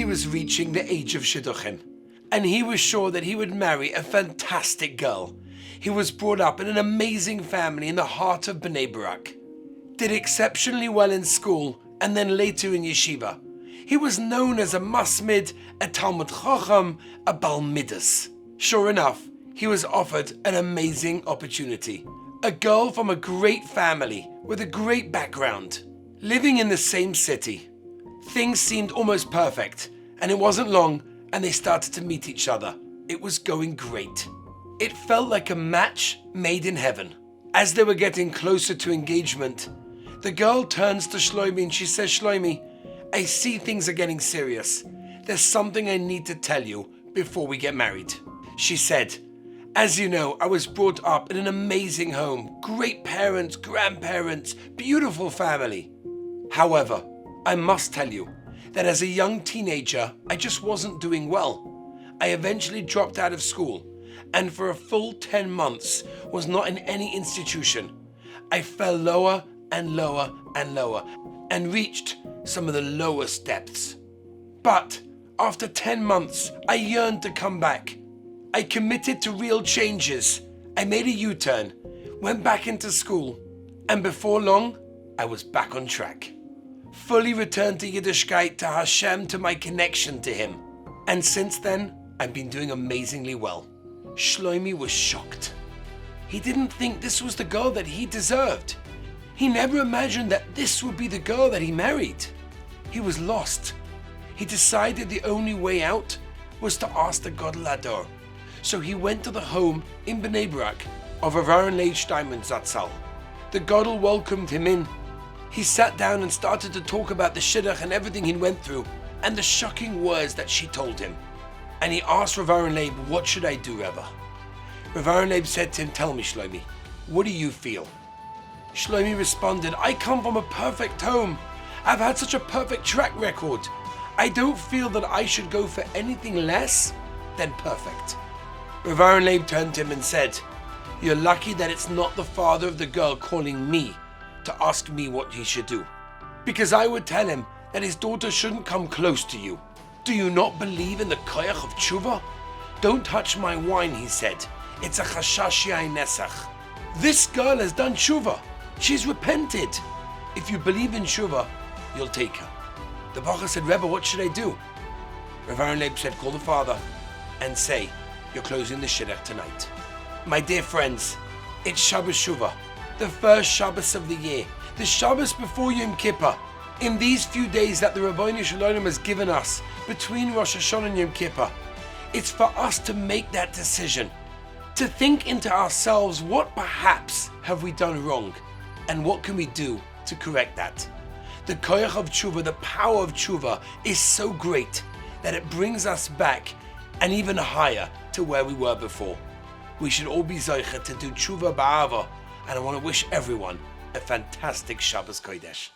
was reaching the age of shidduchim, and he was sure that he would marry a fantastic girl. He was brought up in an amazing family in the heart of Bnei Brak, did exceptionally well in school, and then later in yeshiva. He was known as a masmid, a Talmud Chacham, a Bal Midas. Sure enough, he was offered an amazing opportunity. A girl from a great family with a great background, living in the same city. Things seemed almost perfect, and it wasn't long, and they started to meet each other. It was going great. It felt like a match made in heaven. As they were getting closer to engagement, the girl turns to Shlomi and she says, "Shlomi, I see things are getting serious. There's something I need to tell you before we get married." She said, "As you know, I was brought up in an amazing home, great parents, grandparents, beautiful family. However, I must tell you that as a young teenager, I just wasn't doing well. I eventually dropped out of school, and for a full 10 months was not in any institution. I fell lower and lower and lower, and reached some of the lowest depths. But after 10 months, I yearned to come back. I committed to real changes. I made a U-turn, went back into school, and before long, I was back on track. Fully returned to Yiddishkeit, to Hashem, to my connection to Him. And since then, I've been doing amazingly well." Shlomi was shocked. He didn't think this was the girl that he deserved. He never imagined that this would be the girl that he married. He was lost. He decided the only way out was to ask the Gadol Hador. So he went to the home in Bnei Brak of Rav Aaron Leib Steinman Zatzal. The Gadol welcomed him in. He sat down and started to talk about the shidduch and everything he went through, and the shocking words that she told him. And he asked Rav Aaron Leib, "What should I do, Rebbe?" Rav Aaron Leib said to him, "Tell me, Shlomi, what do you feel?" Shlomi responded, "I come from a perfect home. I've had such a perfect track record. I don't feel that I should go for anything less than perfect." Rav Aaron Leib turned to him and said, "You're lucky that it's not the father of the girl calling me to ask me what he should do. Because I would tell him that his daughter shouldn't come close to you. Do you not believe in the koyach of Teshuva? Don't touch my wine," he said. "It's a chashash yain nesach. This girl has done Teshuva. She's repented. If you believe in Teshuva, you'll take her." The Bacha said, "Rebbe, what should I do?" Rav Aaron Leib said, "Call the father and say, you're closing the shidduch tonight." My dear friends, it's Shabbos Shuvah, the first Shabbos of the year, the Shabbos before Yom Kippur. In these few days that the Ribbono Shel Olam has given us between Rosh Hashanah and Yom Kippur, it's for us to make that decision, to think into ourselves, what perhaps have we done wrong, and what can we do to correct that? The koyach of Teshuva, the power of Teshuva, is so great that it brings us back and even higher to where we were before. We should all be zocher to do Teshuva ba'ava, and I want to wish everyone a fantastic Shabbos Kodesh.